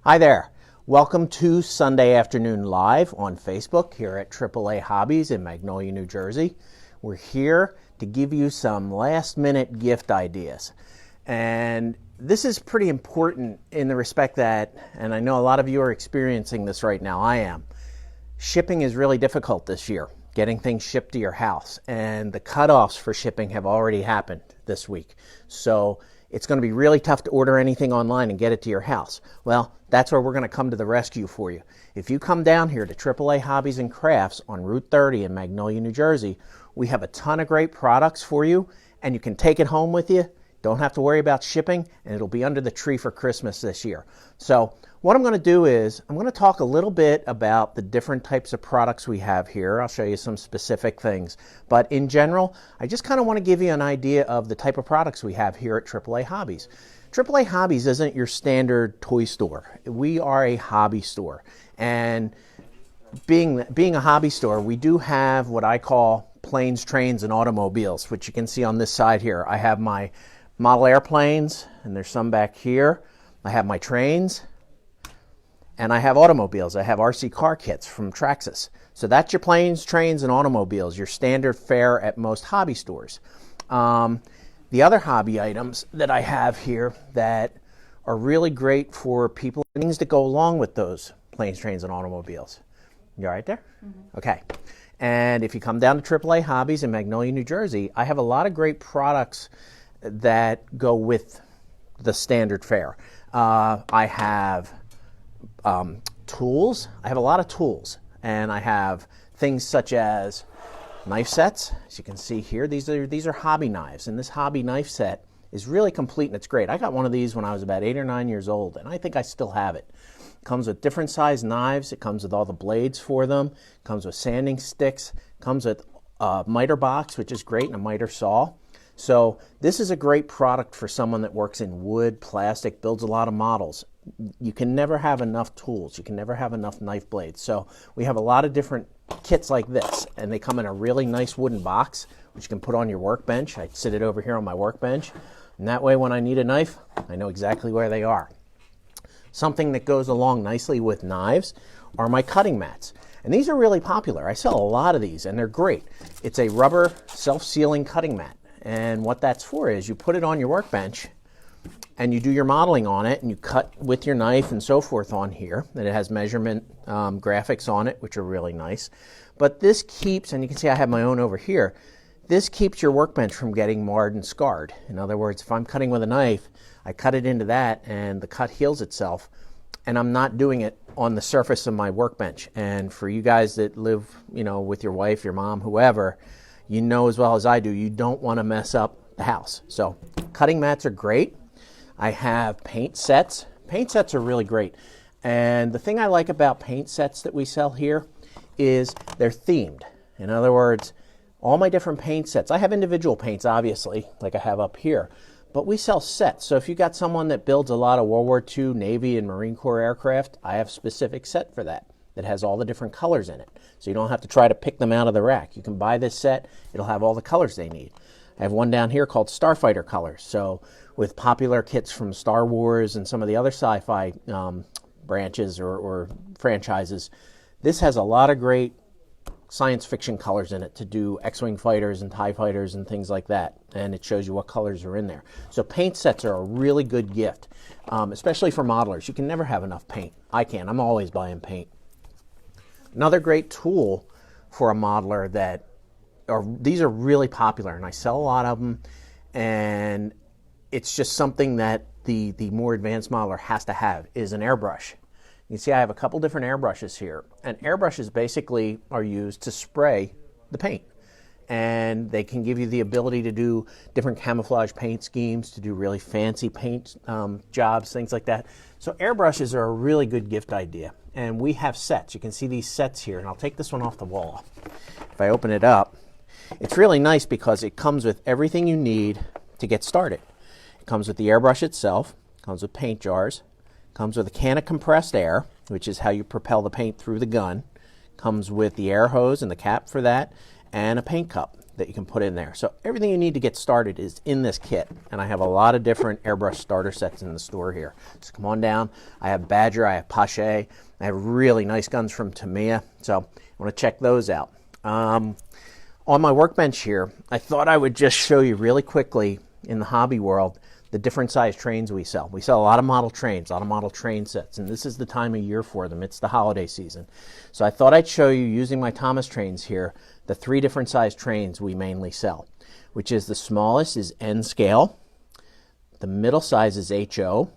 Hi there. Welcome to Sunday Afternoon Live on Facebook here at AAA Hobbies in Magnolia, New Jersey. We're here to give you some last-minute gift ideas. And this is pretty important in the respect that, and I know a lot of you are experiencing this right now, I am, shipping is really difficult this year, getting things shipped to your house. And the cutoffs for shipping have already happened this week. So it's going to be really tough to order anything online and get it to your house. Well, that's where we're going to come to the rescue for you. If you come down here to AAA Hobbies and Crafts on Route 30 in Magnolia, New Jersey, we have a ton of great products for you, and you can take it home with you. Don't have to worry about shipping, and it'll be under the tree for Christmas this year. So what I'm going to do is I'm going to talk a little bit about the different types of products we have here. I'll show you some specific things. But in general, I just kind of want to give you an idea of the type of products we have here at AAA Hobbies. AAA Hobbies isn't your standard toy store. We are a hobby store. And being a hobby store, we do have what I call planes, trains, and automobiles, which you can see on this side here. I have my model airplanes, and there's some back here. I have my trains, and I have automobiles. I have RC car kits from Traxxas. So that's your planes, trains, and automobiles, your standard fare at most hobby stores. The other hobby items that I have here that are really great for people, things that go along with those planes, trains, and automobiles. You all right there? Mm-hmm. Okay. And if you come down to AAA Hobbies in Magnolia, New Jersey, I have a lot of great products that go with the standard fare. I have tools. I have a lot of tools, and I have things such as knife sets. As you can see here, these are hobby knives, and this hobby knife set is really complete and it's great. I got one of these when I was about 8 or 9 years old, and I think I still have it. It comes with different size knives. It comes with all the blades for them. It comes with sanding sticks. It comes with a miter box, which is great, and a miter saw. So this is a great product for someone that works in wood, plastic, builds a lot of models. You can never have enough tools. You can never have enough knife blades. So we have a lot of different kits like this, and they come in a really nice wooden box, which you can put on your workbench. I sit it over here on my workbench, and that way when I need a knife, I know exactly where they are. Something that goes along nicely with knives are my cutting mats. And these are really popular. I sell a lot of these, and they're great. It's a rubber self-sealing cutting mat. And what that's for is you put it on your workbench and you do your modeling on it, and you cut with your knife and so forth on here. And it has measurement graphics on it, which are really nice. But this keeps, and you can see I have my own over here, this keeps your workbench from getting marred and scarred. In other words, if I'm cutting with a knife, I cut it into that and the cut heals itself, and I'm not doing it on the surface of my workbench. And for you guys that live, with your wife, your mom, whoever, you know as well as I do, you don't want to mess up the house. So cutting mats are great. I have paint sets. Paint sets are really great. And the thing I like about paint sets that we sell here is they're themed. In other words, all my different paint sets, I have individual paints, obviously, like I have up here, but we sell sets. So if you got someone that builds a lot of World War II, Navy, and Marine Corps aircraft, I have a specific set for that has all the different colors in it. So you don't have to try to pick them out of the rack. You can buy this set. It'll have all the colors they need. I have one down here called Starfighter colors. So with popular kits from Star Wars and some of the other sci-fi branches or franchises, this has a lot of great science fiction colors in it to do X-Wing fighters and TIE fighters and things like that. And it shows you what colors are in there. So paint sets are a really good gift, especially for modelers. You can never have enough paint. I can. I'm always buying paint. Another great tool for a modeler these are really popular, and I sell a lot of them, and it's just something that the more advanced modeler has to have is an airbrush. You can see I have a couple different airbrushes here, and airbrushes basically are used to spray the paint, and they can give you the ability to do different camouflage paint schemes, to do really fancy paint jobs, things like that. So airbrushes are a really good gift idea. And we have sets. You can see these sets here, and I'll take this one off the wall. If I open it up, it's really nice because it comes with everything you need to get started. It comes with the airbrush itself, comes with paint jars, comes with a can of compressed air, which is how you propel the paint through the gun, comes with the air hose and the cap for that, and a paint cup. that you can put in there. So everything you need to get started is in this kit. And I have a lot of different airbrush starter sets in the store here. So come on down. I have Badger, I have Pache, I have really nice guns from Tamiya. So I want to check those out. On my workbench here, I thought I would just show you really quickly in the hobby world the different size trains we sell. We sell a lot of model trains, a lot of model train sets, and this is the time of year for them. It's the holiday season. So I thought I'd show you, using my Thomas trains here, the 3 different size trains we mainly sell, which is the smallest is N scale, the middle size is HO,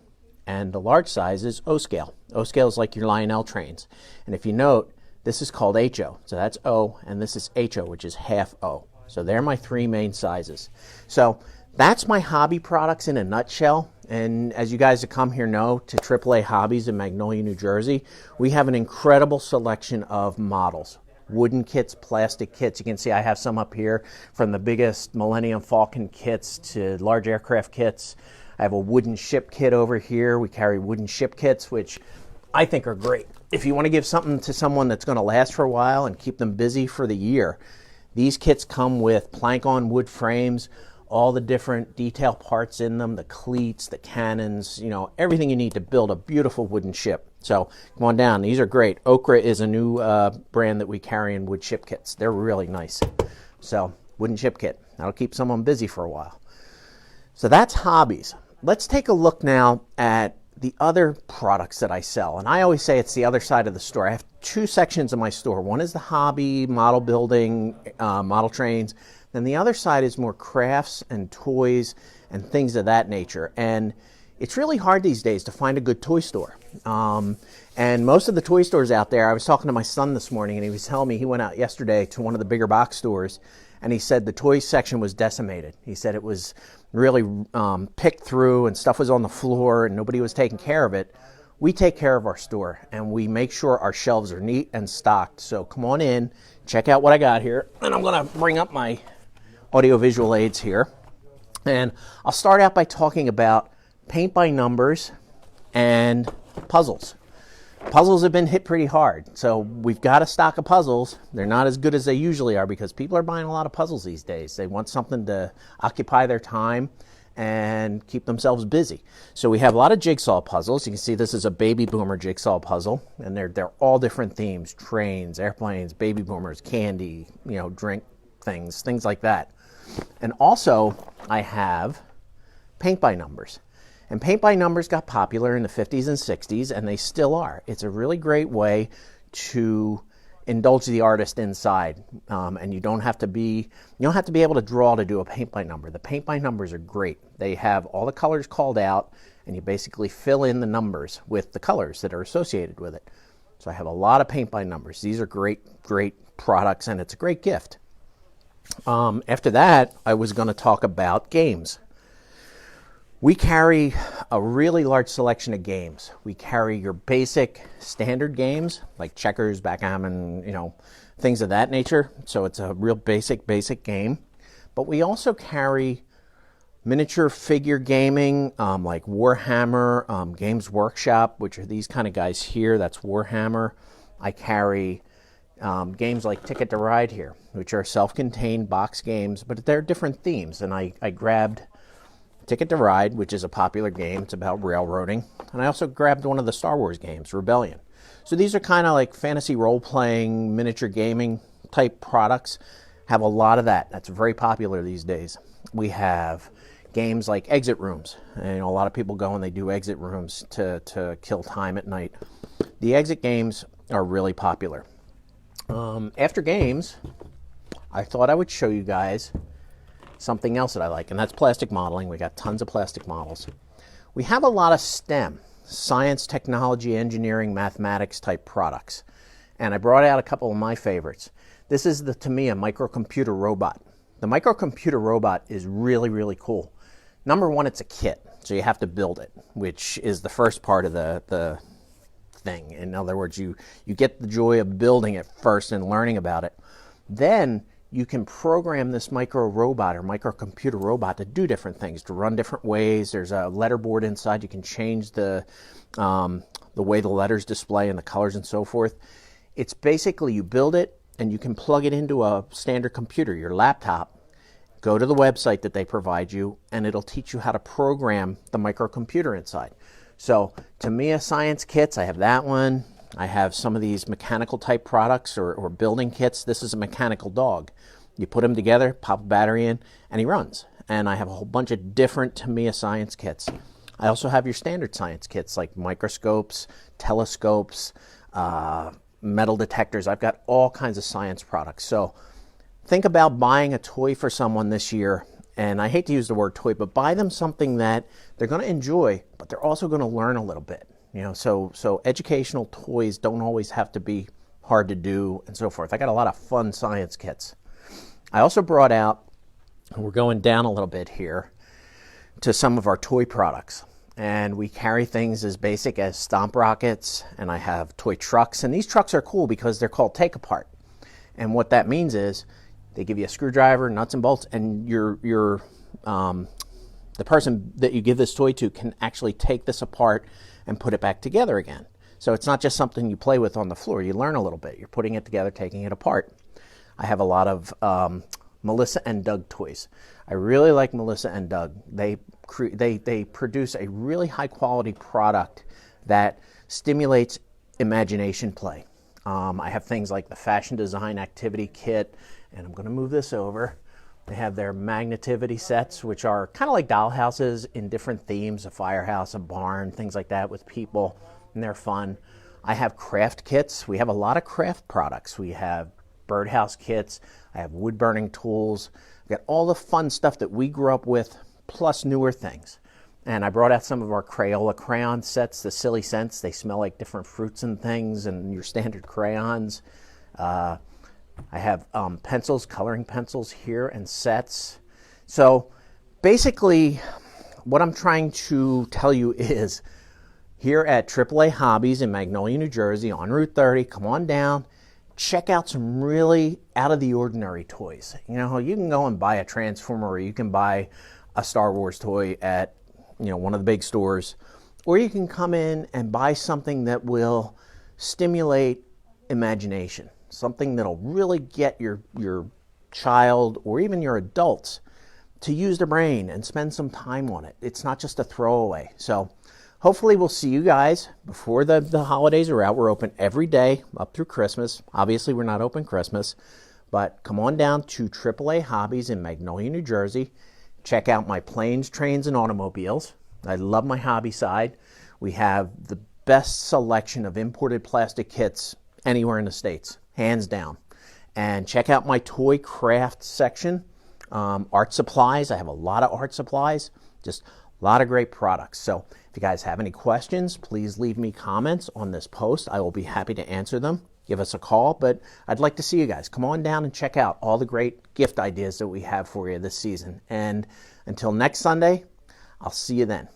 and the large size is O scale. O scale is like your Lionel trains. And if you note, this is called HO, so that's O, and this is HO, which is half O. So they're my 3 main sizes. So that's my hobby products in a nutshell. And as you guys that come here know, to AAA Hobbies in Magnolia, New Jersey, we have an incredible selection of models. Wooden kits, plastic kits. You can see I have some up here, from the biggest Millennium Falcon kits to large aircraft kits. I have a wooden ship kit over here. We carry wooden ship kits, which I think are great. If you want to give something to someone that's going to last for a while and keep them busy for the year, these kits come with plank-on wood frames, all the different detail parts in them, the cleats, the cannons, you know, everything you need to build a beautiful wooden ship. So come on down. These are great. Okra is a new brand that we carry in wood ship kits. They're really nice. So wooden ship kit. That'll keep someone busy for a while. So that's Hobbies. Let's take a look now at the other products that I sell. And I always say it's the other side of the store. I have 2 sections of my store. One is the hobby, model building, model trains. Then the other side is more crafts and toys and things of that nature. And it's really hard these days to find a good toy store. And most of the toy stores out there, I was talking to my son this morning, and he was telling me he went out yesterday to one of the bigger box stores, and he said the toy section was decimated. He said it was really picked through, and stuff was on the floor, and nobody was taking care of it. We take care of our store, and we make sure our shelves are neat and stocked. So come on in, check out what I got here. And I'm going to bring up my audiovisual aids here. And I'll start out by talking about paint by numbers and puzzles. Puzzles have been hit pretty hard, so we've got a stock of puzzles. They're not as good as they usually are because people are buying a lot of puzzles these days. They want something to occupy their time and keep themselves busy. So we have a lot of jigsaw puzzles. You can see this is a baby boomer jigsaw puzzle, and they're all different themes: trains, airplanes, baby boomers, candy, you know, drink things like that. And also I have paint by numbers. And paint by numbers got popular in the 50s and 60s, and they still are. It's a really great way to indulge the artist inside, and you don't have to be able to draw to do a paint by number. The paint by numbers are great. They have all the colors called out, and you basically fill in the numbers with the colors that are associated with it. So I have a lot of paint by numbers. These are great products, and it's a great gift. After that, I was going to talk about games. We carry a really large selection of games. We carry your basic standard games like checkers, backgammon, you know, things of that nature. So it's a real basic game. But we also carry miniature figure gaming like Warhammer, Games Workshop, which are these kind of guys here. That's Warhammer. I carry games like Ticket to Ride here, which are self-contained box games, but they're different themes. And I grabbed Ticket to Ride, which is a popular game. It's about railroading. And I also grabbed one of the Star Wars games, Rebellion. So these are kind of like fantasy role-playing, miniature gaming type products. Have a lot of that. That's very popular these days. We have games like exit rooms. And, you know, a lot of people go and they do exit rooms to kill time at night. The exit games are really popular. After games, I thought I would show you guys something else that I like, and that's plastic modeling. We got tons of plastic models. We have a lot of STEM, science, technology, engineering, mathematics type products. And I brought out a couple of my favorites. This is the Tamiya microcomputer robot. The microcomputer robot is really cool. Number one, it's a kit, so you have to build it, which is the first part of the thing. In other words, you get the joy of building it first and learning about it. Then you can program this micro robot or microcomputer robot to do different things, to run different ways. There's a letterboard inside. You can change the way the letters display and the colors and so forth. It's basically, you build it, and you can plug it into a standard computer, your laptop. Go to the website that they provide you, and it'll teach you how to program the microcomputer inside. So Tamiya Science kits, I have that one. I have some of these mechanical type products or building kits. This is a mechanical dog. You put him together, pop a battery in, and he runs. And I have a whole bunch of different Tamiya Science kits. I also have your standard science kits like microscopes, telescopes, metal detectors. I've got all kinds of science products. So think about buying a toy for someone this year, and I hate to use the word toy, but buy them something that they're going to enjoy, but they're also going to learn a little bit. So educational toys don't always have to be hard to do and so forth. I got a lot of fun science kits. I also brought out, we're going down a little bit here, to some of our toy products. And we carry things as basic as stomp rockets, and I have toy trucks. And these trucks are cool because they're called take apart. And what that means is they give you a screwdriver, nuts and bolts, and the person that you give this toy to can actually take this apart and put it back together again. So it's not just something you play with on the floor. You learn a little bit. You're putting it together, taking it apart. I have a lot of Melissa and Doug toys. I really like Melissa and Doug. They produce a really high quality product that stimulates imagination play. I have things like the Fashion Design Activity Kit, and I'm going to move this over. They have their Magnetivity sets, which are kind of like dollhouses in different themes, a firehouse, a barn, things like that with people, and they're fun. I have craft kits. We have a lot of craft products. We have birdhouse kits. I have wood burning tools. I've got all the fun stuff that we grew up with, plus newer things. And I brought out some of our Crayola crayon sets, the Silly Scents. They smell like different fruits and things, and your standard crayons. I have pencils, coloring pencils here, and sets. So basically, what I'm trying to tell you is, here at AAA Hobbies in Magnolia, New Jersey, on Route 30, come on down, check out some really out-of-the-ordinary toys. You can go and buy a Transformer, or you can buy a Star Wars toy at one of the big stores, or you can come in and buy something that will stimulate imagination, something that'll really get your child or even your adults to use their brain and spend some time on it. It's not just a throwaway. So hopefully we'll see you guys before the holidays are out. We're open every day up through Christmas. Obviously we're not open Christmas, but come on down to AAA Hobbies in Magnolia, New Jersey. Check out my planes, trains, and automobiles. I love my hobby side. We have the best selection of imported plastic kits anywhere in the States, hands down. And check out my toy craft section. Art supplies, I have a lot of art supplies, just a lot of great products. So if you guys have any questions, please leave me comments on this post. I will be happy to answer them. Give us a call, but I'd like to see you guys. Come on down and check out all the great gift ideas that we have for you this season. And until next Sunday, I'll see you then.